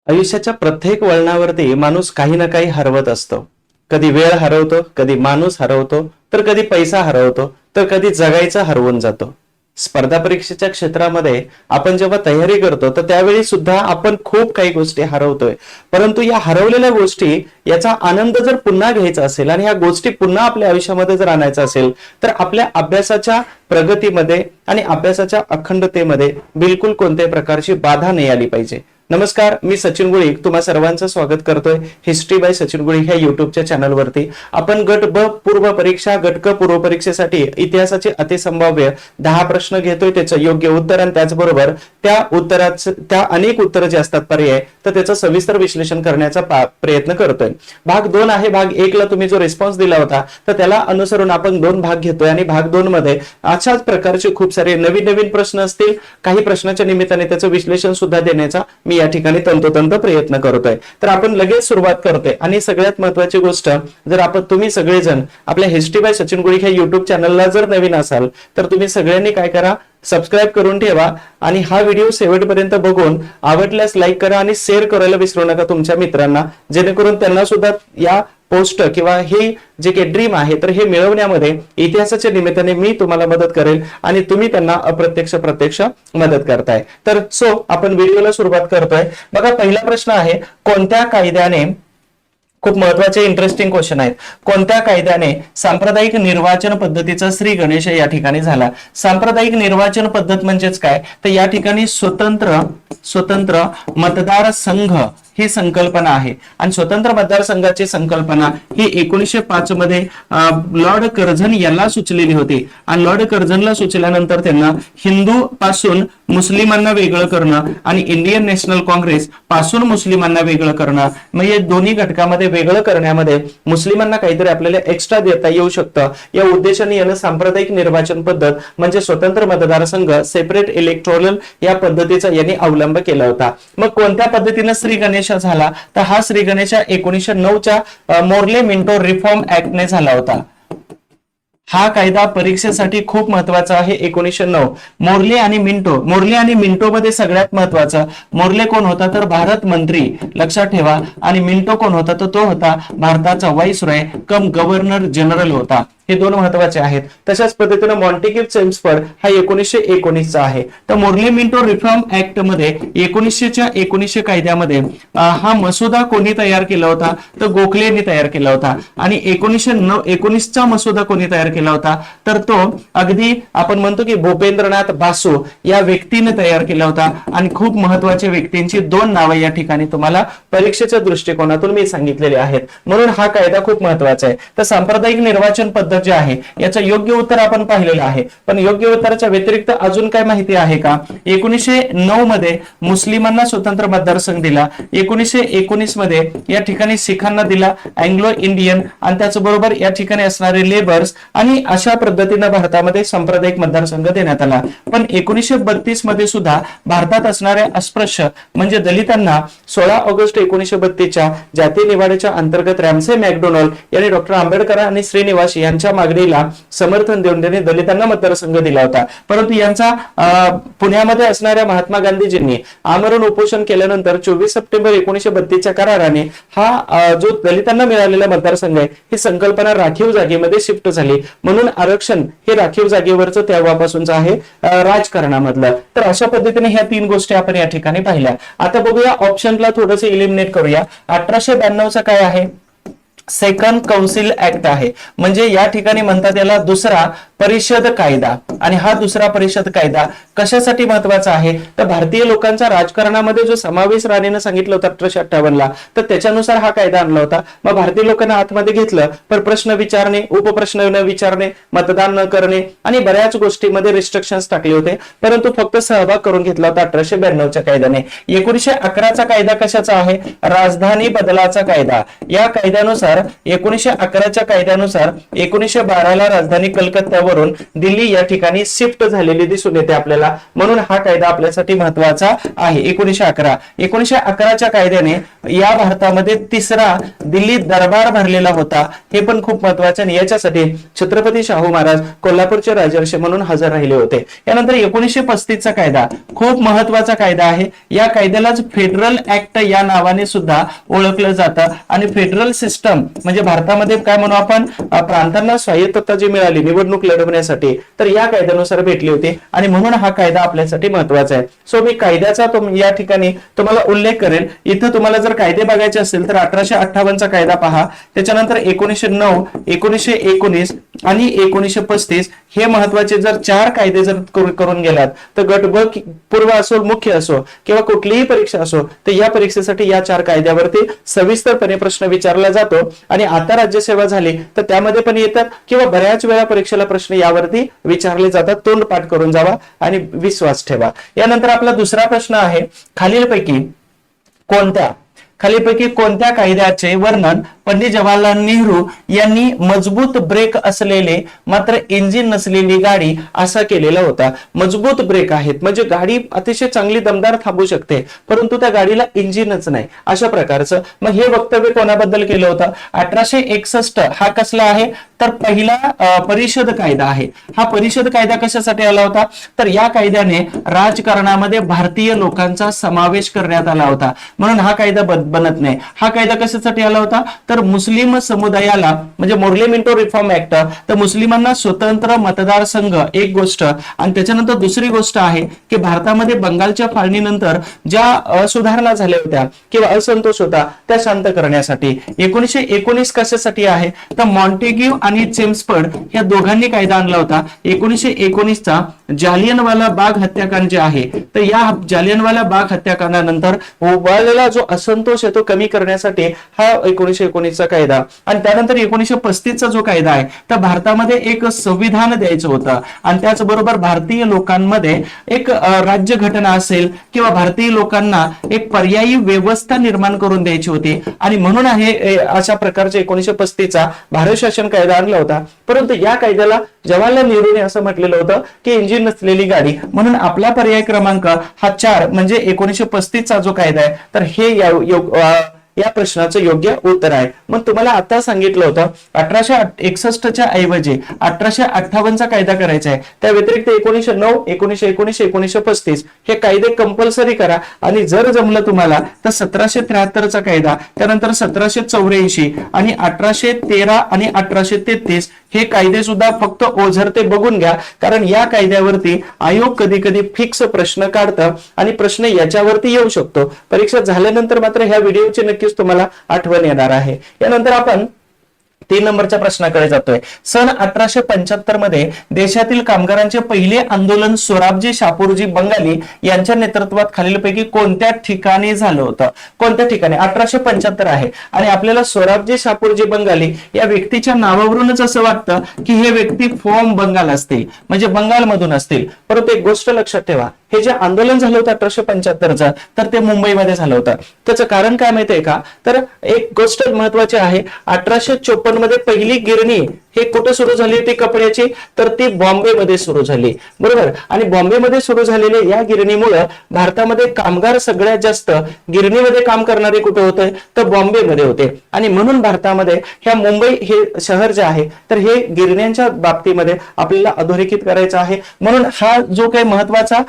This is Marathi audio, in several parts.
आयुष्याच्या प्रत्येक वळणावरती माणूस काही ना काही हरवत असतो. कधी वेळ हरवतो, कधी माणूस हरवतो, तर कधी पैसा हरवतो, तर कधी जगायचं हरवून जातो. स्पर्धा परीक्षेच्या क्षेत्रामध्ये आपण जेव्हा तयारी करतो तर त्यावेळी सुद्धा आपण खूप काही गोष्टी हरवतोय. परंतु या हरवलेल्या गोष्टी याचा आनंद जर पुन्हा घ्यायचा असेल आणि ह्या गोष्टी पुन्हा आपल्या आयुष्यामध्ये जर आणायचा असेल तर आपल्या अभ्यासाच्या प्रगतीमध्ये आणि अभ्यासाच्या अखंडतेमध्ये बिलकुल कोणत्याही प्रकारची बाधा नाही आली पाहिजे. नमस्कार, मी सचिन गुळिक तुम्हा सर्वांचं स्वागत करतोय हिस्ट्री बाय सचिन गुळिक ह्या युट्यूबच्या चॅनलवरती. आपण गट ब पूर्व परीक्षा, गट क पूर्व परीक्षेसाठी इतिहासाचे अतिसंभाव्य 10 प्रश्न घेतोय, त्याचं योग्य उत्तर आणि त्याचबरोबर त्या अनेक उत्तरं जे असतात पर्याय, तर त्याचं सविस्तर विश्लेषण करण्याचा प्रयत्न करतोय. भाग 2 आहे. भाग 1 ला तुम्ही जो रिस्पॉन्स दिला होता तर त्याला अनुसरून आपण 2 भाग घेतोय आणि भाग 2 मध्ये अशाच प्रकारचे खूप सारे नवीन नवीन प्रश्न असतील. काही प्रश्नाच्या निमित्ताने त्याचं विश्लेषण सुद्धा देण्याचा मी या ठिकाणी तंतोतंत प्रयत्न करतोय. तर आपण लगेच सुरुवात करतोय. आणि सगळ्यात महत्त्वाची गोष्ट, जर तुम्ही सगळेजण आपल्या हिस्ट्री बाय सचिन गुळिक ह्या युट्यूब चॅनलला जर नवीन असाल तर तुम्ही सगळ्यांनी काय करा, सबस्क्राईब करून ठेवा आणि हा व्हिडिओ शेवटपर्यंत बघून आवडल्यास लाईक करा आणि शेअर करायला विसरू नका तुमच्या मित्रांना, जेणेकरून त्यांना सुद्धा या पोस्ट किंवा हे जे काही ड्रीम आहे तर हे मिळवण्यामध्ये इतिहासाच्या निमित्ताने मी तुम्हाला मदत करेल आणि तुम्ही त्यांना प्रत्यक्ष मदत करताय. तर आपण व्हिडिओला सुरुवात करतोय. बघा, पहिला प्रश्न आहे, कोणत्या कायद्याने, खूप महत्वाचे इंटरेस्टिंग क्वेश्चन आहेत, कोणत्या कायद्याने सांप्रदायिक निर्वाचन पद्धतीचा श्री गणेश या ठिकाणी झाला? सांप्रदायिक निर्वाचन पद्धत म्हणजेच काय, तर या ठिकाणी स्वतंत्र मतदार संघ ही संकल्पना आहे. आणि स्वतंत्र मतदारसंघाची संकल्पना ही 1905 मध्ये लॉर्ड कर्झन यांना सुचलेली होती. आणि लॉर्ड कर्झनला सुचल्यानंतर त्यांना हिंदू पासून मुस्लिमांना वेगळं करणं आणि इंडियन नॅशनल काँग्रेस पासून मुस्लिमांना वेगळं करणं, म्हणजे दोन्ही घटकामध्ये वेगळं करण्यामध्ये मुस्लिमांना काहीतरी आपल्याला एक्स्ट्रा देता येऊ शकतं, या उद्देशाने यानं सांप्रदायिक निर्वाचन पद्धत म्हणजे स्वतंत्र मतदारसंघ, सेपरेट इलेक्टोरल या पद्धतीचा यांनी अवलंब केला होता. मग कोणत्या पद्धतीने श्री गणेश झाला, तर हा श्री गणेश 1909च्या मोर्ले मिंटो रिफॉर्म ऍक्टने झाला होता. हा कायदा परीक्षेसाठी खूप महत्वाचा आहे. 1909 मोर्ले आणि मिंटो मध्ये सगळ्यात महत्वाचं, मोर्ले कोण होता तर भारत मंत्री, लक्षात ठेवा. आणि मिंटो कोण होता तर तो होता भारताचा व्हाईसरॉय कम गव्हर्नर जनरल होता. हे 2 महत्वाचे आहेत. तशाच पद्धतीने मॉन्टेग्यू चेम्सफोर्ड हा 1919 आहे. तर मोर्ले मिंटो रिफॉर्म ऍक्ट मध्ये 1919 कायद्यामध्ये हा मसुदा कोणी तयार केला होता तर गोखले यांनी तयार केला होता. आणि 1919चा मसुदा कोणी तयार केला होता तर तो अगदी आपण म्हणतो की भूपेंद्रनाथ बासू या व्यक्तीने तयार केला होता. आणि खूप महत्वाच्या व्यक्तींची 2 नावे या ठिकाणी तुम्हाला परीक्षेच्या दृष्टिकोनातून मी सांगितलेले आहेत, म्हणून हा कायदा खूप महत्वाचा आहे. तर सांप्रदायिक निर्वाचन पद्धत जे आहे याचं योग्य उत्तर आपण पाहिलेलं आहे. पण योग्य उत्तराच्या व्यतिरिक्त अजून काय माहिती आहे का? 1909 मध्ये मुस्लिमांना स्वतंत्र मतदारसंघ दिला, 1919 मध्ये या ठिकाणी सिखांना दिला, अँग्लो इंडियन, आणि त्याचबरोबर या ठिकाणी असणारे लेबर्स, आणि अशा पद्धतीने भारतामध्ये सांप्रदायिक मतदारसंघ देण्यात आला. पण 1932 मध्ये सुद्धा भारतात असणाऱ्या अस्पृश्य म्हणजे दलितांना 16 ऑगस्ट 1932च्या जाती निवाड्याच्या अंतर्गत रॅमसे मॅकडोनाल्ड यांनी डॉक्टर आंबेडकर आणि श्रीनिवास यांच्या मागणीला समर्थन देऊन त्यांनी दलितांना मतदारसंघ दिला होता. परंतु यांचा पुण्यामध्ये असणाऱ्या महात्मा गांधीजींनी आमरण उपोषण केल्यानंतर 24 सप्टेंबर 1932च्या कराराने हा जो दलितांना मिळालेला मतदारसंघ आहे ही संकल्पना राखीव जागेमध्ये शिफ्ट झाली. म्हणून आरक्षण हे राखीव जागेवरचं तेव्हापासूनच आहे राजकारणामधलं. तर अशा पद्धतीने ह्या 3 गोष्टी आपण या ठिकाणी पाहिल्या. आता बघूया ऑप्शनला थोडंसं इलिमिनेट करूया. 1892चा काय आहे? सेकंड काउन्सिल ऍक्ट आहे. म्हणजे या ठिकाणी म्हणतात याला दुसरा परिषद कायदा. आणि हा दुसरा परिषद कायदा कशासाठी महत्वाचा आहे तर भारतीय लोकांचा राजकारणामध्ये जो समावेश राणीने सांगितलं होतं 1858 ला, तर त्याच्यानुसार हा कायदा आणला होता. मग भारतीय लोकांना आतमध्ये घेतलं, पण प्रश्न विचारणे, उपप्रश्न न विचारणे, मतदान न करणे आणि बऱ्याच गोष्टीमध्ये रिस्ट्रिक्शन्स टाकले होते, परंतु फक्त सहभाग करून घेतला होता 1892च्या कायद्याने. 1911चा कायदा कशाचा आहे? राजधानी बदलाचा कायदा. या कायद्यानुसार 1911च्या कायद्यानुसार 1912ला राजधानी कलकत्त्यावर वरून दिल्ली या ठिकाणी शिफ्ट झालेली दिसून येते आपल्याला, म्हणून हा कायदा आपल्यासाठी महत्वाचा आहे. 1911 1911च्या कायद्याने या भारतामध्ये तिसरा दिल्ली दरबार भरलेला होता. हे पण खूप महत्वाचे आणि याच्यासाठी छत्रपती शाहू महाराज कोल्हापूरचे राजर्षी म्हणून हजर राहिले होते. यानंतर 1935 चा कायदा खूप महत्वाचा कायदा आहे. या कायद्यालाच फेडरल ऍक्ट या नावाने सुद्धा ओळखलं जातं आणि फेडरल सिस्टम म्हणजे भारतामध्ये काय म्हणू आपण, प्रांतांना स्वायत्तता जी मिळाली निवडणूक लढवण्यासाठी तर या कायद्यानुसार भेटली होती आणि म्हणून हा कायदा आपल्यासाठी महत्वाचा आहे. सो मी कायद्याचा या ठिकाणी तुम्हाला उल्लेख करेल. इथं तुम्हाला जर कायदे बघायचे असेल तर 1858 चा कायदा पहा, त्याच्यानंतर 1909 1919 आणि 1935 हे महत्वाचे जर 4 कायदे जर करून गेलात तर गट ब पूर्व असो मुख्य असो किंवा कुठलीही परीक्षा असो तर या परीक्षेसाठी या 4 कायद्यावरती सविस्तरपणे प्रश्न विचारला जातो. आणि आता राज्यसेवा झाली तर त्यामध्ये पण येतात किंवा बऱ्याच वेळा परीक्षेला प्रश्न यावरती विचारले जातात. तोंड पाठ करून जावा आणि विश्वास ठेवा. यानंतर आपला दुसरा प्रश्न आहे, खालीलपैकी कोणत्या कायद्याचे वर्णन पंडित जवाहरलाल नेहरू यांनी मजबूत ब्रेक असलेले मात्र इंजिन नसलेली गाडी असा केलेला होता. मजबूत ब्रेक आहेत म्हणजे गाडी अतिशय चांगली दमदार थांबू शकते परंतु त्या गाडीला इंजिनच नाही अशा प्रकारचं. मग हे वक्तव्य कोणाबद्दल केलं होतं? 1861 हा कसला आहे तर पहिला परिषद कायदा आहे. हा परिषद कायदा कशासाठी आला होता तर या कायद्याने राजकारणामध्ये भारतीय लोकांचा समावेश करण्यात आला होता म्हणून हा कायदा बनत नाही. हा कायदा कशासाठी आला होता तर मुस्लिम समुदायाला म्हणजे मोर्ले मिंटो रिफॉर्म ऍक्ट, तर मुस्लिमांना स्वतंत्र मतदारसंघ एक गोष्ट आणि त्याच्यानंतर दुसरी गोष्ट आहे की भारतामध्ये बंगालच्या फाळणीनंतर ज्या सुधारणा झाल्या होत्या किंवा असंतोष होता त्या शांत करण्यासाठी. 1919 कशासाठी आहे तर मॉन्टेग्यू आणि चेम्सफर्ड या दोघांनी कायदा आणला होता. 1919 चा जालियनवाला बाग हत्याकांड जे आहे तर या जालियनवाला बाग हत्याकांडानंतर उभारलेला जो असंतोष आहे तो कमी करण्यासाठी हा 1919 चा कायदा. आणि त्यानंतर 1935 चा जो कायदा आहे तर भारतामध्ये एक संविधान द्यायचं होतं आणि त्याचबरोबर भारतीय लोकांमध्ये एक राज्य घटना असेल किंवा भारतीय लोकांना एक पर्यायी व्यवस्था निर्माण करून द्यायची होती आणि म्हणून आहे अशा प्रकारचे 1935 चा भारत शासन कायदा आणला होता. परंतु या कायद्याला जवाहरलाल नेहरूने असं म्हटलेलं होतं की इंजिन नसलेली गाडी म्हणून आपला पर्याय क्रमांक हा 4 म्हणजे 1935 चा जो कायदा आहे तर हे या प्रश्नाचं योग्य उत्तर आहे. मग तुम्हाला आता सांगितलं होतं 1861 च्या ऐवजी 1858 चा कायदा करायचा आहे. त्या व्यतिरिक्त 1909 1919 1935 हे कायदे कंपल्सरी करा आणि जर जमलं तुम्हाला तर 1773 चा कायदा, त्यानंतर 1784 आणि 1813 आणि 1833 हे कायदे सुद्धा फक्त ओझरते बघून घ्या कारण या कायद्यावरती आयोग कधी कधी फिक्स प्रश्न काढतं आणि प्रश्न याच्यावरती येऊ शकतो. परीक्षा झाल्यानंतर मात्र ह्या व्हिडिओची नक्कीच तुम्हाला आठवण येणार आहे. यानंतर आपण 3 नंबरच्या प्रश्नाकडे जातोय. सन 1875 मध्ये देशातील कामगारांचे पहिले आंदोलन सोराबजी शापूरजी बंगाली यांच्या नेतृत्वात खालीलपैकी कोणत्या ठिकाणी झालं होतं? कोणत्या ठिकाणी? 1875 आहे आणि आपल्याला सोराबजी शापूरजी बंगाली या व्यक्तीच्या नावावरूनच असं वाटतं की हे व्यक्ती फ्रॉम बंगाल असतील म्हणजे बंगालमधून असतील. परंतु एक गोष्ट लक्षात ठेवा, हे जे आंदोलन झालं होतं 1875चं तर ते मुंबईमध्ये झालं होतं. त्याचं कारण काय माहितीये का तर एक गोष्ट महत्वाची आहे, 1854 मध्ये पहिली गिरणी हे कुठे सुरू झाली होती कपड्याची तर ती बॉम्बेमध्ये सुरू झाली, बरोबर. आणि बॉम्बेमध्ये सुरू झालेल्या या गिरणीमुळे भारतामध्ये कामगार सगळ्यात जास्त गिरणीमध्ये काम करणारे कुठे होते तर बॉम्बेमध्ये होते आणि म्हणून भारतामध्ये ह्या मुंबई हे शहर जे आहे तर हे गिरण्यांच्या बाबतीमध्ये आपल्याला अधोरेखित करायचं आहे. म्हणून हा जो काही महत्वाचा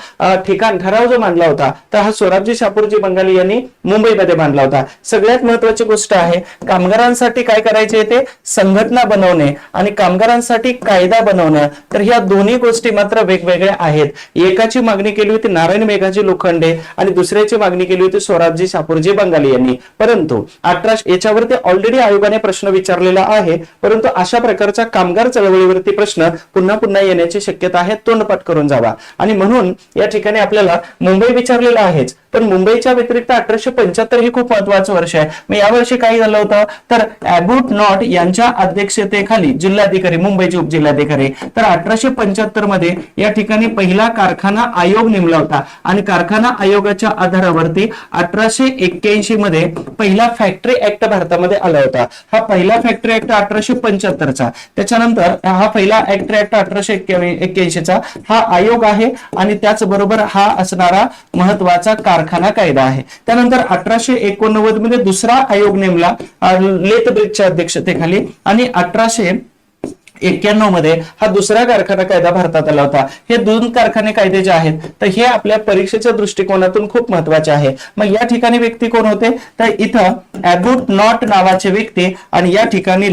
ठिकाण ठराव जो मांडला होता तर हा सोराबजी शापूरजी बंगाली यांनी मुंबईमध्ये मांडला होता. सगळ्यात महत्वाची गोष्ट आहे कामगारांसाठी काय करायचे ते संघटना बनवणे आणि कामगारांसाठी कायदा बनवणं. तर ह्या दोन्ही गोष्टी मात्र वेगवेगळ्या आहेत. एकाची मागणी केली होती नारायण मेघाजी लोखंडे आणि दुसऱ्याची मागणी केली होती सोराबजी शापूरजी बंगाली यांनी. परंतु याच्यावरती ऑलरेडी आयोगाने प्रश्न विचारलेला आहे परंतु अशा प्रकारच्या कामगार चळवळीवरती प्रश्न पुन्हा पुन्हा येण्याची शक्यता आहे. तोंडपाठ करून जावा आणि म्हणून या ठिकाणी आपल्याला मुंबई विचारलेला आहेच पण मुंबईच्या व्यतिरिक्त 1875 हे खूप महत्वाचं वर्ष आहे. मग यावर्षी काय झालं होतं तर ॲबोट नॉट यांच्या अध्यक्षतेखाली जिल्हाधिकारी, मुंबईचे उपजिल्हाधिकारी. तर 1875 मध्ये या ठिकाणी पहिला कारखाना आयोग नेमला होता आणि कारखाना आयोगाच्या आधारावरती 1881 मध्ये पहिला फॅक्टरी ऍक्ट भारतामध्ये आला होता. हा पहिला फॅक्टरी ऍक्ट 1875चा. त्याच्यानंतर हा पहिला फॅक्टरी ऍक्ट 1881चा हा आयोग आहे आणि त्याचबरोबर हा असणारा महत्वाचा कारखाना कायदा आहे. त्यानंतर 1889 मध्ये दुसरा आयोग नेमला लेथ ब्रिजच्या अध्यक्षतेखाली आणि 1891 मध्ये हा दुसरा कारखाना कायदा भारतात आला होता. हे दोन कारखाने कायदे जे आहेत तर हे आपल्या परीक्षेच्या दृष्टिकोनातून खूप महत्वाचे आहे. मग या ठिकाणी व्यक्ती कोण होते तर इथं ॲबोट नॉट नावाचे व्यक्ती आणि या ठिकाणी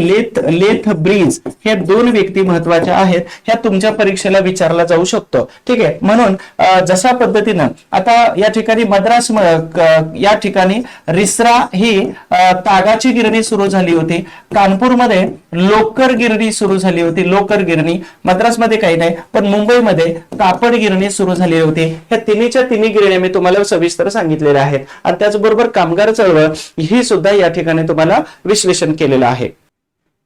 लेथ ब्रिज हे दोन व्यक्ती महत्वाच्या आहेत. ह्या तुमच्या परीक्षेला विचारला जाऊ शकतो. ठीक आहे. म्हणून जशा पद्धतीनं आता या ठिकाणी मद्रास या ठिकाणी रिसरा ही तागाची गिरणी सुरू झाली होती. कानपूरमध्ये लोकर गिरणी सुरू झाली होती. लोकर गिरणी. मद्रासमध्ये काही नाही पण मुंबईमध्ये कापड गिरणी सुरू झाली होती. ह्या तिन्हीच्या तिन्ही गिरण्या मी तुम्हाला सविस्तर सांगितलेल्या आहेत आणि त्याचबरोबर कामगार चळवळ ही सुद्धा या ठिकाणी तुम्हाला विश्लेषण केलेलं आहे.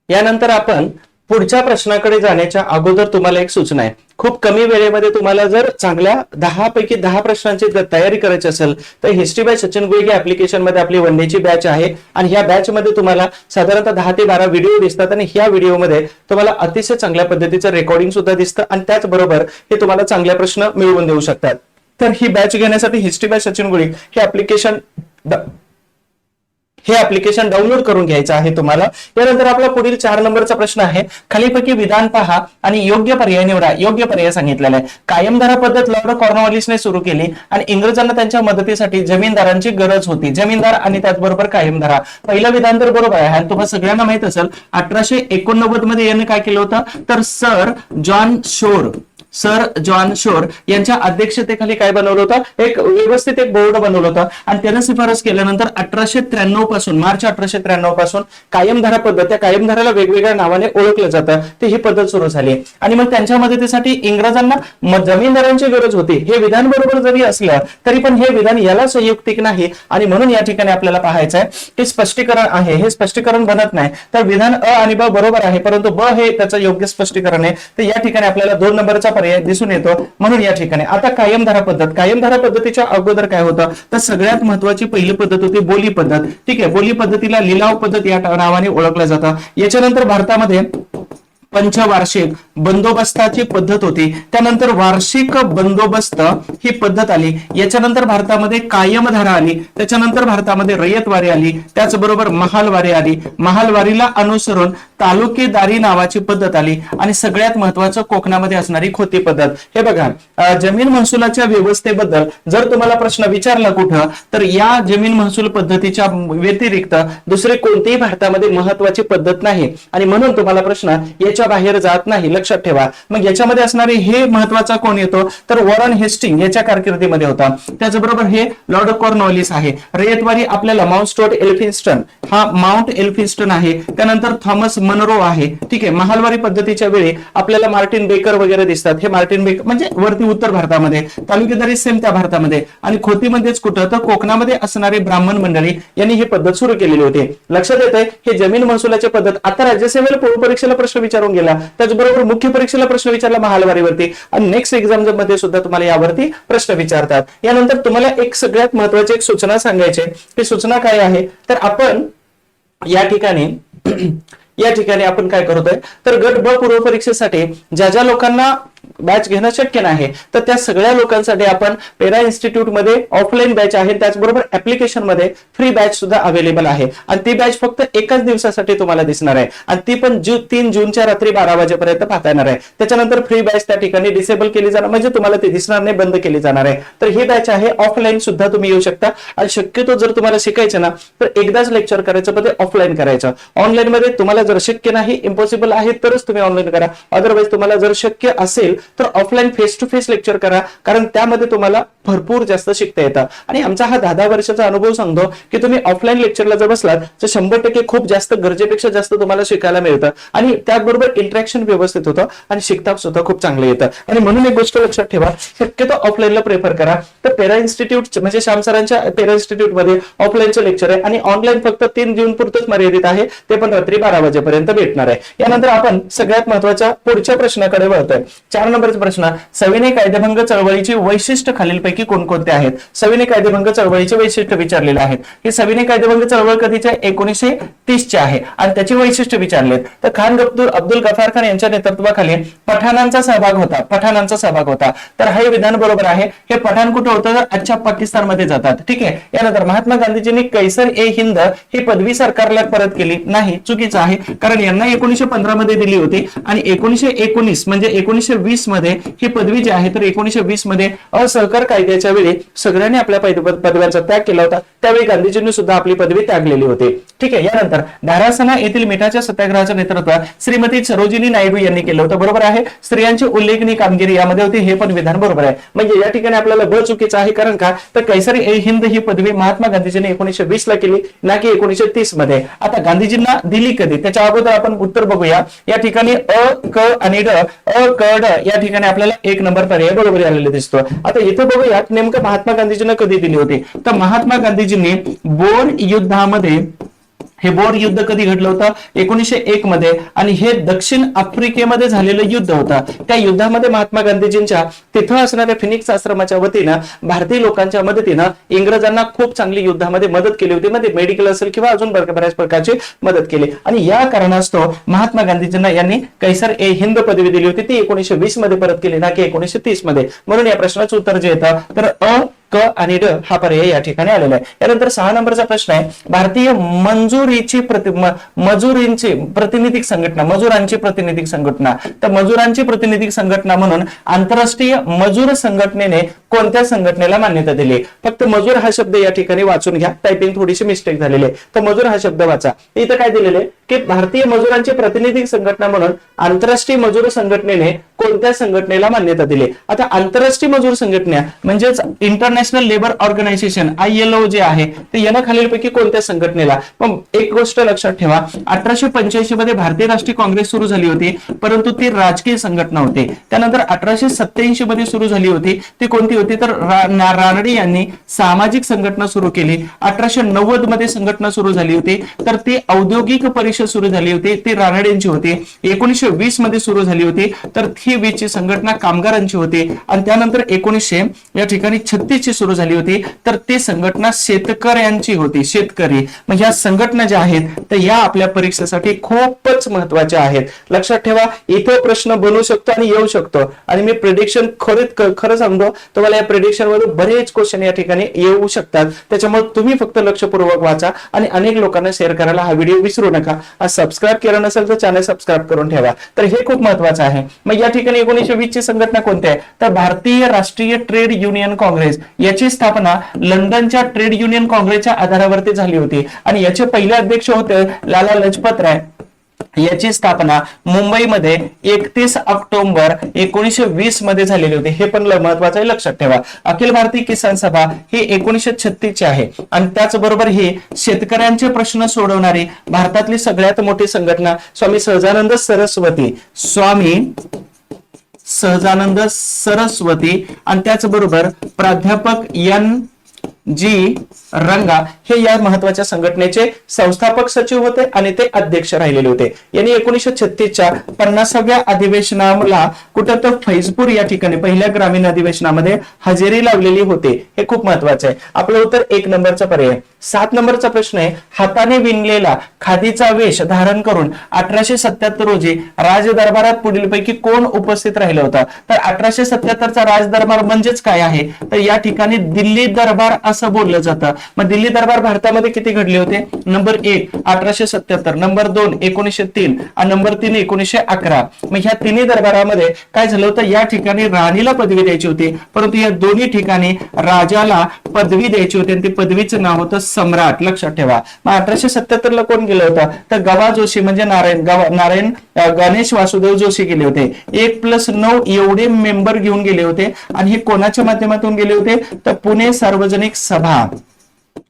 यानंतर आपण पुढच्या प्रश्नाकडे जाण्याच्या अगोदर तुम्हाला एक सूचना आहे. खूप कमी वेळेमध्ये तुम्हाला जर चांगल्या 10 पैकी 10 प्रश्नांची तयारी करायची असेल तर हिस्ट्री बाय सचिन गोयगे ऍप्लिकेशन मध्ये आपली वन डेची बॅच आहे आणि ह्या बॅच मध्ये तुम्हाला साधारणतः 10 ते 12 व्हिडिओ दिसतात आणि ह्या व्हिडिओमध्ये तुम्हाला अतिशय चांगल्या पद्धतीचं रेकॉर्डिंग सुद्धा दिसतं आणि त्याचबरोबर हे तुम्हाला चांगल्या प्रश्न मिळवून देऊ शकतात. तर ही बॅच घेण्यासाठी हिस्ट्री बाय सचिन गोयगे हे ऍप्लिकेशन डाउनलोड करून घ्यायचं आहे तुम्हाला. यानंतर आपला पुढील 4 नंबरचा प्रश्न आहे. खालीपैकी विधान पहा आणि योग्य पर्याय निवडा. योग्य पर्याय सांगितलेला आहे. कायमधारा पद्धत लॉर्ड कॉर्नवॉलिसने सुरू केली आणि इंग्रजांना त्यांच्या मदतीसाठी जमीनदारांची गरज होती. जमीनदार आणि त्याचबरोबर कायमधारा. पहिलं विधान तर बरोबर आहे आणि तुम्हाला सगळ्यांना माहित असेल 1889 मध्ये यांनी काय केलं होतं तर सर जॉन शोर यांच्या अध्यक्षतेखाली काय बनवलं होतं एक व्यवस्थित एक बोर्ड बनवलं होतं आणि त्याने शिफारस केल्यानंतर 1893 पासून मार्च 1893 पासून कायमधारा पद्धत त्या कायमधाराला वेगवेगळ्या नावाने ओळखलं जातं ते ही पद्धत सुरू झाली आणि मग त्यांच्या मदतीसाठी इंग्रजांना जमीनदारांची गरज होती. हे विधान बरोबर जरी असलं तरी पण हे विधान याला संयुक्तिक नाही आणि म्हणून या ठिकाणी आपल्याला पाहायचं आहे ते स्पष्टीकरण आहे. हे स्पष्टीकरण बनत नाही तर विधान अ आणि ब बरोबर आहे परंतु ब हे त्याचं योग्य स्पष्टीकरण आहे. तर या ठिकाणी आपल्याला 2 नंबरचा पर्याय दिसून येतो. म्हणून या ठिकाणी आता कायमधारा पद्धतीच्या अगोदर काय होतं तर सगळ्यात महत्वाची पहिली पद्धत होती बोली पद्धत. ठीक आहे. बोली पद्धतीला लिलाव पद्धत या नावाने ओळखलं जातं. याच्यानंतर भारतामध्ये पंचवार्षिक बंदोबस्ताची पद्धत होती. त्यानंतर वार्षिक बंदोबस्त ही पद्धत आली. याच्यानंतर भारतामध्ये कायमधारा आली. त्याच्यानंतर भारतामध्ये रयतवारी आली. त्याचबरोबर महालवारी आली. महालवारीला अनुसरून तालुकेदारी नावाची पद्धत आली आणि सगळ्यात महत्वाचं कोकणामध्ये असणारी खोती पद्धत. हे बघा जमीन महसुलाच्या व्यवस्थेबद्दल जर तुम्हाला प्रश्न विचारला कुठं तर या जमीन महसूल पद्धतीच्या व्यतिरिक्त दुसरे कोणतेही भारतामध्ये महत्वाची पद्धत नाही आणि म्हणून तुम्हाला प्रश्न याच्या बाहेर जात नाही. लक्षात ठेवा. मग याच्यामध्ये असणारे हे महत्वाचा कोण येतो तर वॉरन हेस्टिंग याच्या कारकिर्दीमध्ये होता. त्याचबरोबर हे लॉर्ड कॉर्नवॉलिस आहे. रयतवारी आपल्याला माउंट स्टुअर्ट एल्फिन्स्टन हा माउंट एल्फिन्स्टन आहे. त्यानंतर थॉमस मनरो आहे. ठीक आहे. महालवारी पद्धतीच्या वेळी आपल्याला मार्टिन बेकर वगैरे दिसतात. हे मार्टिन बेकर म्हणजे वरती उत्तर भारतामध्ये. तालुकेदारी सेम त्या भारतामध्ये आणि खोतीमध्येच कुठं तर कोकणामध्ये असणारे ब्राह्मण मंडळी यांनी ही पद्धत सुरू केलेली होती. लक्षात येतंय हे जमीन महसुलाची पद्धत. आता राज्यसेवेला पूर्व परीक्षेला प्रश्न विचारून गेला त्याचबरोबर मुख्य परीक्षेला प्रश्न विचारला महालवारीवरती आणि नेक्स्ट एक्झाम मध्ये सुद्धा तुम्हाला यावरती प्रश्न विचारतात. यानंतर तुम्हाला एक सगळ्यात महत्वाची एक सूचना सांगायची. ती सूचना काय आहे तर आपण या ठिकाणी आपण काय करतोय तर गट ब पूर्व परीक्षेसाठी ज्या लोकांना बॅच घेणं शक्य नाही तर त्या सगळ्या लोकांसाठी आपण पेरा इन्स्टिट्यूट मध्ये ऑफलाईन बॅच आहे. त्याचबरोबर ऍप्लिकेशन मध्ये फ्री बॅच सुद्धा अवेलेबल आहे आणि ती बॅच फक्त एकाच दिवसासाठी तुम्हाला दिसणार आहे आणि ती पण 3 जूनच्या रात्री 12 वाजेपर्यंत पाहता येणार आहे. त्याच्यानंतर फ्री बॅच त्या ठिकाणी डिसेबल केली जाणार म्हणजे तुम्हाला ती दिसणार नाही, बंद केली जाणार आहे. तर ही बॅच आहे ऑफलाईन सुद्धा तुम्ही येऊ शकता आणि शक्यतो जर तुम्हाला शिकायचं ना तर एकदाच लेक्चर करायचं पण ते ऑफलाईन करायचं. ऑनलाईन मध्ये तुम्हाला जर शक्य नाही इम्पॉसिबल आहे तरच तुम्ही ऑनलाईन करा. अदरवाईज तुम्हाला जर शक्य असेल तर offline face to face lecture करा, कारण त्यामध्ये तुम्हाला भरपूर जास्त शिकता येतं. आणि आमचा हा 10 वर्षाचा अनुभव सांगतो की तुम्ही ऑफलाईन लेक्चरला जर बसलात तर 100% खूप जास्त गरजेपेक्षा जास्त तुम्हाला शिकायला मिळतं आणि त्याचबरोबर इंटरॅक्शन व्यवस्थित होतं आणि शिकता सुद्धा खूप चांगलं येतं. आणि म्हणून एक गोष्ट लक्षात ठेवा, शक्यतो ऑफलाईनला प्रेफर करा. तर पेरा इन्स्टिट्यूट म्हणजे श्याम सरांच्या पेरा इन्स्टिट्यूट मध्ये ऑफलाईनचं लेक्चर आहे आणि ऑनलाईन फक्त 3 जून पुरतच मर्यादित आहे, ते पण रात्री 12 वाजेपर्यंत भेटणार आहे. यानंतर आपण सगळ्यात महत्वाच्या पुढच्या प्रश्नाकडे वळतोय. 4 नंबरचा प्रश्न, सविनय कायदेभंग चळवळीची वैशिष्ट्य खालीलपैकी कोणकोणते आहेत? सविनय कायदेभंग चळवळीचे वैशिष्ट्य विचारलेले आहेत. ही सविनय कायदेभंग चळवळ कधीची आहे? 1930 ची आहे आणि त्याची वैशिष्ट्य विचारलेत. तर खान अब्दुल गफार खान यांच्या नेतृत्वाखाली पठाणांचा सहभाग होता. तर हे विधान बरोबर आहे. हे पठाण कुठे होतं? तर आजच्या पाकिस्तानमध्ये जातात. ठीक आहे. यानंतर महात्मा गांधीजींनी कैसर ए हिंद ही पदवी सरकारला परत केली नाही, चुकीचं आहे, कारण यांना 1915 मध्ये दिली होती आणि 1919 म्हणजे 1920 मध्ये ही पदवी जी आहे तर 1920 मध्ये असहकार कायद्याच्या वेळी सगळ्यांनी आपल्या पदव्यांचा त्याग केला होता. त्यावेळी गांधीजींनी सुद्धा आपली पदवी त्यागलेली होती. ठीक आहे. यानंतर धारासना येथील मिठाच्या सत्याग्रहाचं नेतृत्व श्रीमती सरोजिनी नायडू यांनी केलं होतं. बरोबर आहे. स्त्रियांची उल्लेखनीय कामगिरी यामध्ये होती, हे पण विधान बरोबर आहे. म्हणजे या ठिकाणी आपल्याला ब चुकीचं आहे, कारण का तर कैसर ए हिंद ही पदवी महात्मा गांधीजींनी 1920 ला केली, ना की 1930 मध्ये. आता गांधीजींना दिली कधी, त्याच्या अगोदर आपण उत्तर बघूया. या ठिकाणी अ, क आणि ड, अ, क, ड या ठिकाणी आपल्याला 1 नंबर पर्याय बरोबर आलेला दिसतो. आता इथे बघूया नेमकं महात्मा गांधीजींना कधी दिली होती. तर महात्मा गांधीजींनी बोर युद्धामध्ये, हे बोर युद्ध कधी घडलं होतं? 1901 मध्ये, आणि हे दक्षिण आफ्रिकेमध्ये झालेलं युद्ध होतं. त्या युद्धामध्ये महात्मा गांधीजींच्या तिथं असणाऱ्या फिनिक्स आश्रमाच्या वतीनं भारतीय लोकांच्या मदतीनं इंग्रजांना खूप चांगली युद्धामध्ये मदत केली होती. मध्ये मेडिकल असेल किंवा अजून बऱ्याच प्रकारची मदत केली आणि या कारणास्तव महात्मा गांधीजींना यांनी कैसर ए हिंद पदवी दिली होती. ती 1920 मध्ये परत केली, ना की 1930 मध्ये. म्हणून या प्रश्नाचं उत्तर जे येतं तर अ, क आणि ड हा पर्याय या ठिकाणी आलेला आहे. यानंतर 6 नंबरचा प्रश्न आहे, भारतीय मजुरांची प्रतिनिधिक संघटना. तर मजुरांची प्रतिनिधिक संघटना म्हणून आंतरराष्ट्रीय मजूर संघटनेने कोणत्या संघटनेला मान्यता दिली? फक्त मजूर हा शब्द या ठिकाणी वाचून घ्या, टायपिंग थोडीशी मिस्टेक झालेली आहे. तर मजूर हा शब्द वाचा. इथं काय दिलेले की भारतीय मजुरांची प्रतिनिधिक संघटना म्हणून आंतरराष्ट्रीय मजूर संघटनेने कोणत्या संघटनेला मान्यता दिली? आता आंतरराष्ट्रीय मजूर संघटना म्हणजेच इंटरनॅशनल लेबर ऑर्गनायझेशन ILO जे आहे ते याला खालीलपैकी कोणत्या संघटनेला? पण एक गोष्ट लक्षात ठेवा, 1885 मध्ये भारतीय राष्ट्रीय काँग्रेस सुरू झाली होती, परंतु ती राजकीय संघटना होती. त्यानंतर 1887 मध्ये सुरू झाली होती, ती कोणती होती? तर रानडे यांनी सामाजिक संघटना सुरू केली. 1890 मध्ये संघटना सुरू झाली होती, तर ती औद्योगिक परिषद सुरू झाली होती, ती रानडेंची होती. 1920 मध्ये सुरू झाली होती, तर ही 20 ची संघटना कामगारांची होती. आणि त्यानंतर 1900 या ठिकाणी 36 ची सुरू झाली होती, तर ती संघटना शेतकऱ्यांची होती. शेतकरी म्हणजे या संघटना ज्या आहेत तर या आपल्या परीक्षेसाठी खूपच महत्वाच्या आहेत. लक्षात ठेवा, इथे प्रश्न बनवू शकतो आणि येऊ शकतो. आणि मी प्रेडिक्शन खरं सांगतो तुम्हाला, या प्रेडिक्शन मध्ये बरेच क्वेश्चन या ठिकाणी येऊ शकतात. त्याच्यामुळे तुम्ही फक्त लक्षपूर्वक वाचा आणि अनेक लोकांना शेअर करायला हा व्हिडिओ विसरू नका. सबस्क्राईब केलं नसेल तर चॅनल सबस्क्राईब करून ठेवा. तर हे खूप महत्वाचं आहे. मग या ठिकाणी 1920 ची संघटना कोणती आहे? तर भारतीय राष्ट्रीय ट्रेड युनियन काँग्रेस. याची स्थापना लंडनच्या ट्रेड युनियन काँग्रेसच्या आधारावरती झाली होती आणि याचे पहिले अध्यक्ष होते लाला लजपत राय. याची स्थापना मुंबईमध्ये 31 ऑक्टोबर 1920 मध्ये झालेली होती. हे पण महत्वाचं आहे, लक्षात ठेवा. अखिल भारतीय किसान सभा ही 1936 ची आहे आणि त्याचबरोबर ही शेतकऱ्यांचे प्रश्न सोडवणारी भारतातली सगळ्यात मोठी संघटना स्वामी सहजानंद सरस्वती आणि त्याचबरोबर प्राध्यापक NG रंगा हे या महत्वाच्या संघटनेचे संस्थापक सचिव होते आणि ते अध्यक्ष राहिलेले होते. यांनी 1936 च्या 50व्या अधिवेशनाला कुठं तर फैजपूर या ठिकाणी पहिल्या ग्रामीण अधिवेशनामध्ये हजेरी लावलेली होती. हे खूप महत्वाचं आहे. आपलं उत्तर 1 नंबरचा पर्याय. 7 नंबरचा प्रश्न आहे, हाताने विणलेला खादीचा वेश धारण करून 1877 रोजी राजदरबारात पुढीलपैकी कोण उपस्थित राहिलं होतं? तर 1877 चा राजदरबार म्हणजेच काय आहे? तर या ठिकाणी दिल्ली दरबार असं बोललं जातं. मग दिल्ली दरबार भारतामध्ये किती घडले होते? नंबर 1 1877, नंबर 2 1903 आणि नंबर 3 1911. मग ह्या तिन्ही दरबारामध्ये काय झालं होतं? या ठिकाणी राणीला पदवी द्यायची होती, परंतु या दोन्ही ठिकाणी राजाला पदवी द्यायची होती आणि ती पदवीचं नाव होतं सम्राट. लक्षात ठेवा. मग 1877 ला कोण गेलं होतं? तर गवा जोशी म्हणजे नारायण गणेश वासुदेव जोशी गेले होते. 1+9 एवढे मेंबर घेऊन गेले होते आणि हे कोणाच्या माध्यमातून गेले होते? तर पुणे सार्वजनिक सभा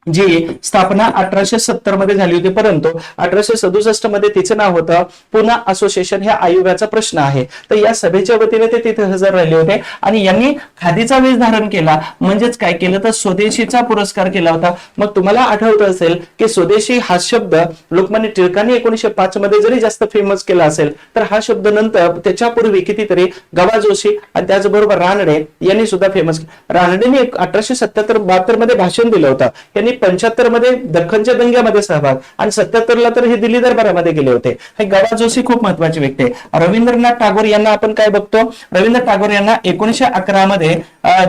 जी स्थापना 1870 मध्ये झाली होती, परंतु 1867 मध्ये तिचं नाव होतं पुणे असोसिएशन. ह्या आयोगाचा प्रश्न आहे. तर या सभेच्या वतीने ते तिथे हजर राहिले होते आणि यांनी खादीचा वेश धारण केला, म्हणजेच काय केलं तर स्वदेशीचा पुरस्कार केला होता. मग तुम्हाला आठवत असेल की स्वदेशी हा शब्द लोकमान्य टिळकांनी 1905 मध्ये जरी जास्त फेमस केला असेल, तर हा शब्द नंतर त्याच्यापूर्वी कितीतरी गवा जोशी आणि त्याचबरोबर रानडे यांनी सुद्धा फेमस. रानडेने 1877-72 मध्ये भाषण दिलं होतं. यांनी 75 मध्ये दख्खनच्या दंग्यामध्ये सहभाग आणि 77 ला तर हे दिल्ली दरबारामध्ये गेले होते. हे गवा जोशी खूप महत्वाची व्यक्ती आहे. रवींद्रनाथ टागोर यांना आपण काय बघतो? रवींद्र टागोर यांना 1911 मध्ये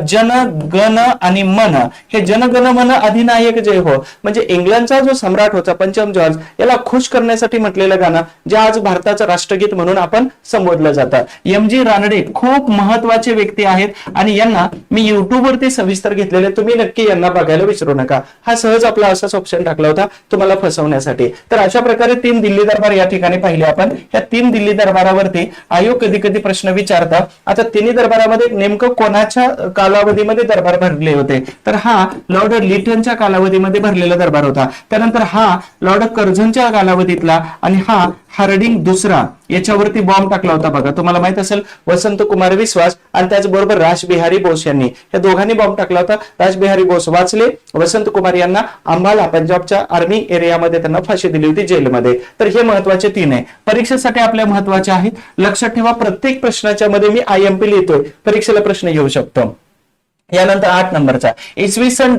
जन गण आणि मन, हे जन गण मन अधिनायक जय हो, म्हणजे इंग्लंडचा जो सम्राट होता पंचम जॉर्ज याला खुश करण्यासाठी म्हटलेलं गाणं, जे आज भारताचं राष्ट्रगीत म्हणून आपण संबोधलं जातं. MG रानडे खूप महत्वाचे व्यक्ती आहेत आणि यांना मी युट्यूब वरती सविस्तर घेतलेले, तुम्ही नक्की यांना बघायला विसरू नका. हा सहज आपला असाच ऑप्शन टाकला होता तुम्हाला फसवण्यासाठी. तर अशा प्रकारे 3 दिल्ली दरबार या ठिकाणी पाहिले आपण. या 3 दिल्ली दरबारावरती आयोग कधी कधी प्रश्न विचारतात. आता तिन्ही दरबारामध्ये नेमकं कोणाच्या कालावधीमध्ये दरबार भरले होते? तर हा लॉर्ड लिटनच्या कालावधीमध्ये भरलेला दरबार होता. त्यानंतर हा लॉर्ड कर्झनच्या कालावधीतला आणि हा हार्डिंग दुसरा याच्यावरती बॉम्ब टाकला होता बघा. तुम्हाला माहित असेल वसंत कुमार विश्वास आणि त्याचबरोबर रासबिहारी बोस यांनी, या दोघांनी बॉम्ब टाकला होता. रासबिहारी बोस वाचले, वसंत कुमार यांना अंबाला पंजाबच्या आर्मी एरियामध्ये त्यांना फाशी दिली होती जेलमध्ये. तर हे महत्वाचे 3 आहे. परीक्षेसाठी आपल्या महत्वाचे आहेत. लक्षात ठेवा, प्रत्येक प्रश्नाच्या मध्ये मी IMP लिहितोय, परीक्षेला प्रश्न येऊ शकतो. यानंतर 8 नंबरचा इसवी सन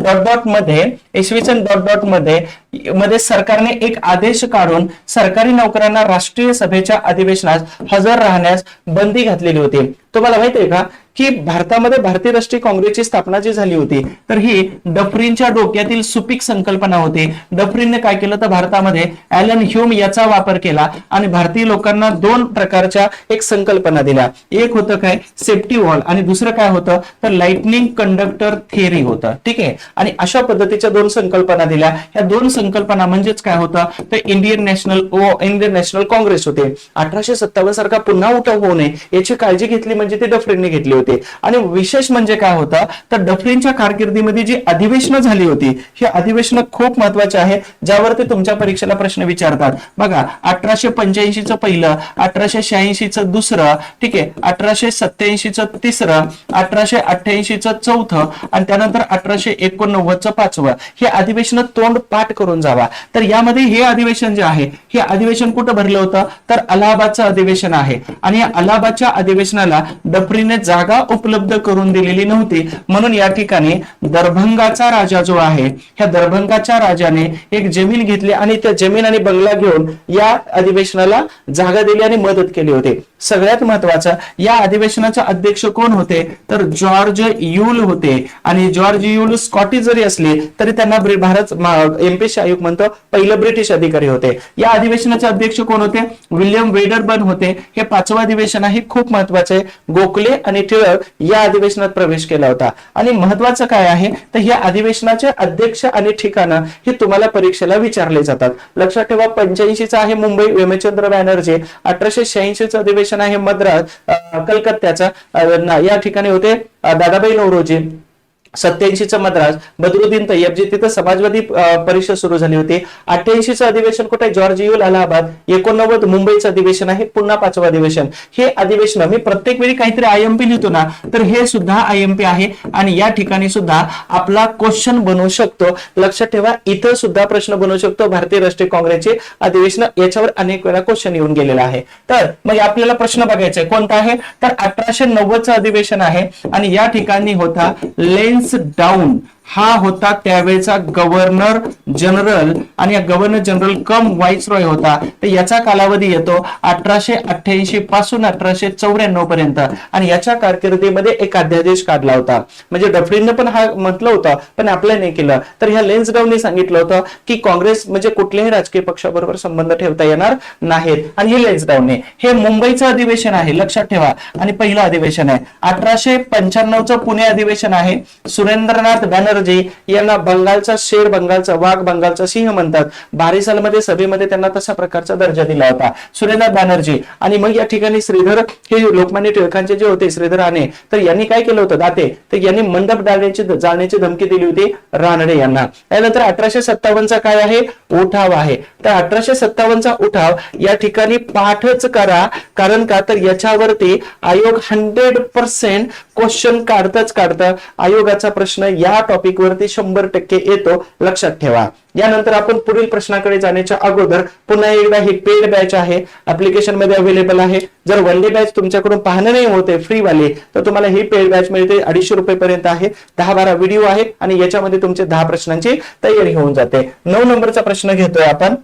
मध्ये सरकारने एक आदेश काढून सरकारी नोकरांना राष्ट्रीय सभेच्या अधिवेशनास हजर राहण्यास बंदी घातलेली होती. तुम्हाला माहिती आहे का की भारतामध्ये भारतीय राष्ट्रीय काँग्रेसची स्थापना जी झाली होती, तर ही डफरीनच्या डोक्यातील सुपीक संकल्पना होती. डफरीनने काय केलं तर भारतामध्ये ॲलन ह्यूम याचा वापर केला आणि भारतीय लोकांना 2 प्रकारच्या एक संकल्पना दिल्या. एक होतं काय सेफ्टी वॉल आणि दुसरं काय होतं तर लाइटनिंग कंडक्टर थिअरी होतं. ठीक आहे. आणि अशा पद्धतीच्या 2 संकल्पना दिल्या. ह्या 2 संकल्पना म्हणजेच काय होतं तर इंडियन नॅशनल काँग्रेस होते. 1857 सारखा पुन्हा उठाव होऊ नये याची काळजी घेतली म्हणजे ते डफरीनने घेतली होती. आणि विशेष म्हणजे काय होतं तर डफरीनच्या कारकिर्दीमध्ये जी अधिवेशनं झाली होती, ही अधिवेशनं खूप महत्वाची आहे, ज्यावरती तुमच्या परीक्षेला प्रश्न विचारतात. बघा 1885 पहिलं, 1886 दुसरं, ठीक आहे, 1887 तिसरं, 1888 चौथं आणि त्यानंतर 1889 5वं. हे अधिवेशन तोंड पाठ करून जावा. तर यामध्ये हे अधिवेशन जे आहे, हे अधिवेशन कुठं भरलं होतं तर अलाहाबादचं अधिवेशन आहे. आणि या अलाहाबादच्या अधिवेशनाला डफरीने जागा उपलब्ध करून दिलेली नव्हती, म्हणून या ठिकाणी दरभंगाचा राजा जो आहे, ह्या दरभंगाच्या राजाने एक जमीन घेतली आणि त्या जमीन आणि बंगला घेऊन या अधिवेशनाला जागा दिली आणि मदत केली होती. सगळ्यात महत्वाचं, या अधिवेशनाचे अध्यक्ष कोण होते तर जॉर्ज यूल होते. आणि जॉर्ज यूल स्कॉटिश जरी असले तरी त्यांना भारत एमपीसी आयोग म्हणतो पहिलं ब्रिटिश अधिकारी होते. या अधिवेशनाचे अध्यक्ष कोण होते विल्यम वेडरबर्न होते. हे 5वं अधिवेशन आहे, खूप महत्वाचे आहे. गोखले आणि टिळक या अधिवेशनात प्रवेश केला होता. आणि महत्वाचं काय आहे तर या अधिवेशनाचे अध्यक्ष आणि ठिकाणं हे तुम्हाला परीक्षेला विचारले जातात. लक्षात ठेवा 85 आहे मुंबई हेमचंद्र बॅनर्जी, 1886 अधिवेशन आहे मद्रास कलकत्त्याचा या ठिकाणी होते दादाभाई नौरोजी, 87 मद्रास बदरुद्दीन तय्यब जी तिथं समाजवादी परिषद सुरू झाली होती. 88 अधिवेशन कुठे जॉर्ज यूल अलाहाबाद, 89 मुंबईचं अधिवेशन आहे पुन्हा 5वं अधिवेशन. हे अधिवेशन मी प्रत्येक वेळी काहीतरी IMP लिहितो ना, तर हे सुद्धा IMP आहे आणि या ठिकाणी सुद्धा आपला क्वेश्चन बनवू शकतो. लक्षात ठेवा इथं सुद्धा प्रश्न बनवू शकतो. भारतीय राष्ट्रीय काँग्रेसचे अधिवेशन याच्यावर अनेक वेळा क्वेश्चन येऊन गेलेला आहे. तर मग आपल्याला प्रश्न बघायचा आहे कोणता आहे तर 1890चं अधिवेशन आहे आणि या ठिकाणी होता लेन्स डाऊन हा होता त्यावेळेचा गव्हर्नर जनरल, आणि या गव्हर्नर जनरल कम व्हाईसरॉय होता. तर याचा कालावधी येतो 1888 पासून 1894 पर्यंत, आणि याच्या कारकिर्दीमध्ये एक अध्यादेश काढला होता. म्हणजे डफरीनं पण हा म्हटलं होतं, पण आपल्या नाही केलं. तर ह्या लेन्सडाऊनने सांगितलं होतं की काँग्रेस म्हणजे कुठल्याही राजकीय पक्षाबरोबर संबंध ठेवता येणार नाहीत. आणि हे लेन्सडाऊनने, हे मुंबईचं अधिवेशन आहे लक्षात ठेवा, आणि पहिलं अधिवेशन आहे. 1895चं पुणे अधिवेशन आहे. सुरेंद्रनाथ बॅनर्जी यांना बंगालचा शेर, बंगालचा वाघ, बंगालचा सिंह म्हणतात. बारिसालमध्ये सभेमध्ये त्यांना तशा प्रकारचा दर्जा दिला होता सुरेंद्रनाथ बॅनर्जी. आणि मग या ठिकाणी श्रीधर हे लोकमान्य टिळकांचे जे होते श्रीधर राणे, तर यांनी काय केलं होतं दाते, तर यांनी मंडप जाळण्याची धमकी दिली होती रानडे यांना. त्यानंतर 1857चा काय आहे, उठाव आहे. तर 1857चा उठाव या ठिकाणी पाठच करा, कारण का तर याच्यावरती आयोग 100% क्वेश्चन काढतच काढतं. आयोगाचा प्रश्न या टॉपिक वरती 100% येतो, लक्षात ठेवा. यानंतर आपण पुढील प्रश्नाकडे जाण्याच्या अगोदर पुन्हा एकदा ही पेड बॅच आहे, ऍप्लिकेशन मध्ये अवेलेबल आहे. जर वन डे बॅच तुमच्याकडून पाहणं नाही होते फ्री वाले, तर तुम्हाला ही पेड बॅच मिळते. 250 रुपये पर्यंत आहे. 10-12 व्हिडिओ आहेत, आणि याच्यामध्ये तुमचे 10 प्रश्नांची तयारी होऊन जाते. 9 नंबरचा प्रश्न घेतोय आपण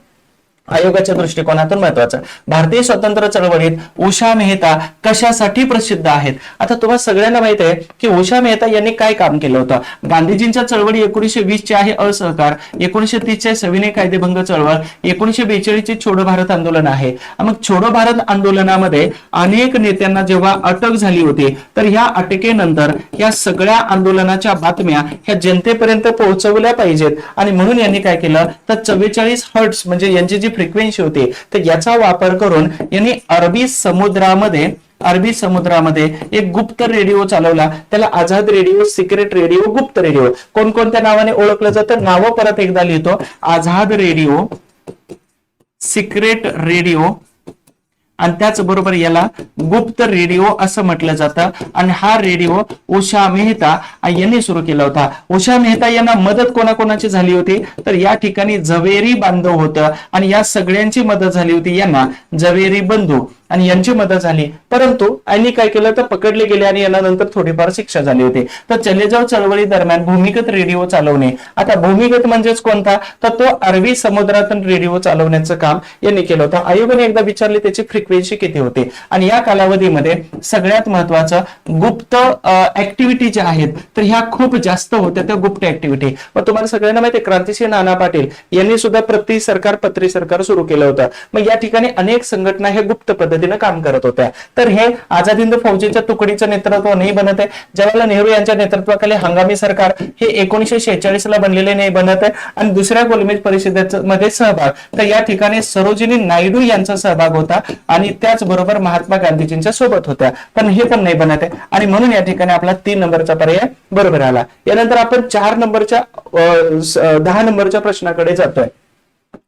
आयोगाच्या दृष्टिकोनातून महत्वाचं. भारतीय स्वातंत्र्य चळवळीत उषा मेहता कशासाठी प्रसिद्ध आहेत? आता तुम्हाला सगळ्यांना माहित आहे की उषा मेहता यांनी काय काम केलं होतं. गांधीजींच्या चळवळी 1920 ची आहे असहकार, 1930 चे सविनय कायदेभंग चळवळ, 1942 ची छोडो भारत आंदोलन आहे. मग छोडो भारत आंदोलनामध्ये अनेक नेत्यांना जेव्हा अटक झाली होती, तर ह्या अटकेनंतर या सगळ्या आंदोलनाच्या बातम्या ह्या जनतेपर्यंत पोहोचवल्या पाहिजेत, आणि म्हणून यांनी काय केलं, तर 44 हर्ट्झ म्हणजे यांची जी फ्रिक्वेन्सी होती, तर याचा वापर करून यांनी अरबी समुद्रामध्ये एक गुप्त रेडिओ चालवला. त्याला आझाद रेडिओ, सिक्रेट रेडिओ, गुप्त रेडिओ कोणकोणत्या नावाने ओळखलं जातं, नावं परत एकदा लिहितो. आझाद रेडिओ, सिक्रेट रेडिओ, आणि त्याचबरोबर याला गुप्त रेडिओ असं म्हटलं जातं. आणि हा रेडिओ उषा मेहता यांनी सुरू केला होता. उषा मेहता यांना मदत कोणाकोणाची झाली होती, तर या ठिकाणी झवेरी बांधव होतं, आणि या सगळ्यांची मदत झाली होती यांना, झवेरी बंधू, आणि यांची मदत झाली. परंतु यांनी काय केलं, तर पकडले गेले, आणि यांना नंतर थोडीफार शिक्षा झाली होती. तर चले जाव चळवळी दरम्यान भूमिगत रेडिओ चालवणे. आता भूमिगत म्हणजेच कोणता, तर तो अरबी समुद्रातून रेडिओ चालवण्याचं काम यांनी केलं होतं. आयोगाने एकदा विचारले त्याची फ्रिक्वेन्सी किती होते, आणि या कालावधीमध्ये सगळ्यात महत्वाचं गुप्त ऍक्टिव्हिटी ज्या आहेत, तर ह्या खूप जास्त होत्या त्या गुप्त ऍक्टिव्हिटी. मग तुम्हाला सगळ्यांना माहिती आहे क्रांतिसिंह नाना पाटील यांनी सुद्धा पत्री सरकार सुरू केलं होतं. मग या ठिकाणी अनेक संघटना हे गुप्त पद्धतीने काम करत होत्या. तर हे आझाद हिंद फौजेच्या तुकडीचं नेतृत्व नाही बनत आहे. जवाहरलाल नेहरू यांच्या नेतृत्वाखाली हंगामी सरकार हे 1946 ला बनलेले नाही बनत आहे. आणि दुसऱ्या गोलमेज परिषदेमध्ये सहभाग, तर या ठिकाणी सरोजिनी नायडू यांचा सहभाग होता, आणि त्याचबरोबर महात्मा गांधीजींच्या सोबत होत्या, पण हे पण नाही बनत आहे. आणि म्हणून या ठिकाणी आपला 3 नंबरचा पर्याय बरोबर आला. यानंतर आपण 10 नंबरच्या प्रश्नाकडे जातोय.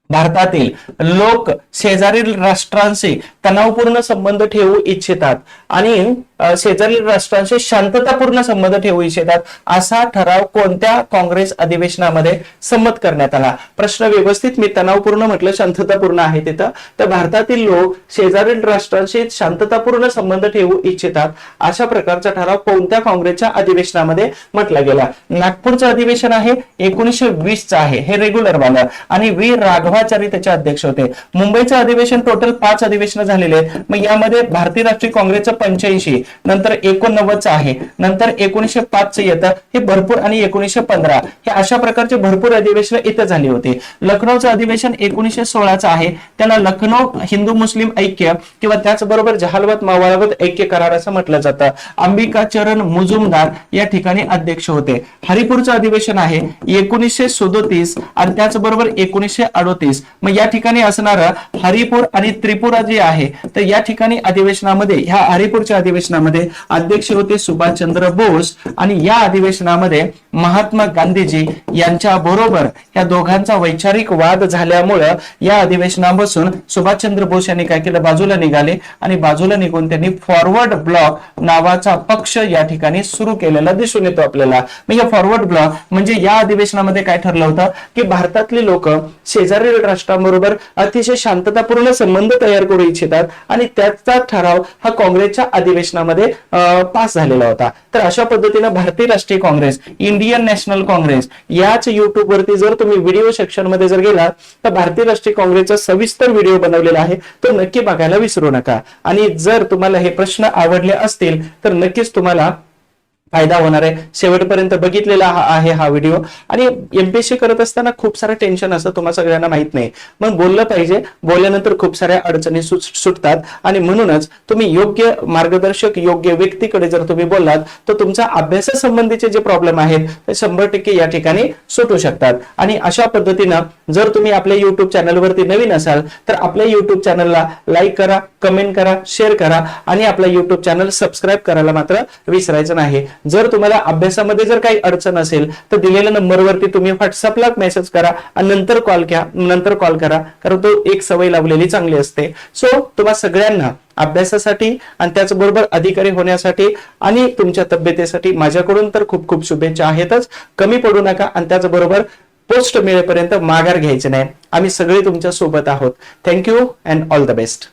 भारतातील लोक शेजारील राष्ट्रांशी तणावपूर्ण संबंध ठेवू इच्छितात, आणि शेजारील राष्ट्रांशी शांततापूर्ण संबंध ठेवू इच्छितात, असा ठराव कोणत्या काँग्रेस अधिवेशनामध्ये संमत करण्यात आला? प्रश्न व्यवस्थित, मी तणावपूर्ण म्हटलं, शांततापूर्ण आहे तिथं. तर भारतातील लोक शेजारील राष्ट्रांशी शांततापूर्ण संबंध ठेवू इच्छितात, अशा प्रकारचा ठराव कोणत्या काँग्रेसच्या अधिवेशनामध्ये म्हटला गेला? नागपूरचं अधिवेशन आहे, 1920 चं आहे, हे रेग्युलर वाला, आणि व्ही राघवाचारी त्याचे अध्यक्ष होते. मुंबईचं अधिवेशन टोटल 5 अधिवेशन झालेले आहेत. मग यामध्ये भारतीय राष्ट्रीय काँग्रेसचं 85, नंतर 89चं आहे, नंतर 1905चं येतं, हे भरपूर, आणि 1915, हे अशा प्रकारचे भरपूर अधिवेशन इथं झाली होती. लखनौचं अधिवेशन 1916चं आहे, त्याला लखनौ हिंदू मुस्लिम ऐक्य किंवा त्याचबरोबर जहालवत मावळावत ऐक्य करार असं म्हटलं जातं. अंबिकाचरण मुजुमदार या ठिकाणी अध्यक्ष होते. हरिपूरचं अधिवेशन आहे 1937, आणि त्याचबरोबर 1938. मग या ठिकाणी असणारं हरिपूर आणि त्रिपुरा जे आहे, तर या ठिकाणी अधिवेशनामध्ये, ह्या हरिपूरच्या अधिवेशनामध्ये अध्यक्ष होते सुभाषचंद्र बोस, आणि या अधिवेशनामध्ये महात्मा गांधीजी यांच्या बरोबर या दोघांचा वैचारिक वाद झाल्यामुळे या अधिवेशनापासून सुभाषचंद्र बोस यांनी काय केलं, बाजूला निघाले, आणि बाजूला निघून त्यांनी फॉरवर्ड ब्लॉक नावाचा पक्ष या ठिकाणी सुरू केलेला दिसून येतो आपल्याला. म्हणजे फॉरवर्ड ब्लॉक म्हणजे या अधिवेशनामध्ये काय ठरलं होतं की भारतातली लोक शेजारील राष्ट्रांबरोबर अतिशय शांततापूर्ण संबंध तयार करू इच्छितात, आणि त्याचा ठराव हा काँग्रेसच्या अधिवेशनामध्ये सेकंदामध्ये पास झालेला होता. तर अशा पद्धतीनं भारतीय राष्ट्रीय काँग्रेस, इंडियन नॅशनल काँग्रेस याच युट्यूब वरती जर तुम्ही व्हिडिओ सेक्शन मध्ये जर गेला तर भारतीय राष्ट्रीय काँग्रेसचा सविस्तर व्हिडिओ बनवलेला आहे, तो नक्की बघायला विसरू नका. आणि जर तुम्हाला हे प्रश्न आवडले असतील तर नक्कीच तुम्हाला फायदा होणार आहे. शेवटपर्यंत बघितलेला आहे हा व्हिडिओ. आणि एमपीएससी करत असताना खूप सारं टेन्शन असतं, तुम्हाला सगळ्यांना माहित नाही. मग बोललं पाहिजे, बोलल्यानंतर खूप साऱ्या अडचणी सुटतात. आणि म्हणूनच तुम्ही योग्य मार्गदर्शक, योग्य व्यक्तीकडे जर तुम्ही बोललात तर तुमच्या अभ्यासासंबंधीचे जे प्रॉब्लेम आहेत ते 100% या ठिकाणी सुटू शकतात. आणि अशा पद्धतीनं जर तुम्ही आपल्या युट्यूब चॅनलवरती नवीन असाल तर आपल्या युट्यूब चॅनलला लाईक करा, कमेंट करा, शेअर करा आणि आपला युट्यूब चॅनल सबस्क्राईब करायला मात्र विसरायचं नाही. जर तुम्हाला अभ्यासामध्ये जर काही अडचण असेल तर दिलेल्या नंबरवरती तुम्ही व्हॉट्सअपला मेसेज करा आणि नंतर कॉल करा, कारण तो एक सवय लावलेली चांगली असते. सो तुम्हा सगळ्यांना अभ्यासासाठी आणि त्याचबरोबर अधिकारी होण्यासाठी आणि तुमच्या तब्येतीसाठी माझ्याकडून तर खूप खूप शुभेच्छा आहेतच. कमी पडू नका आणि त्याचबरोबर पोस्ट मिळेपर्यंत माघार घ्यायची नाही. आम्ही सगळे तुमच्या सोबत आहोत. Thank you and all the best.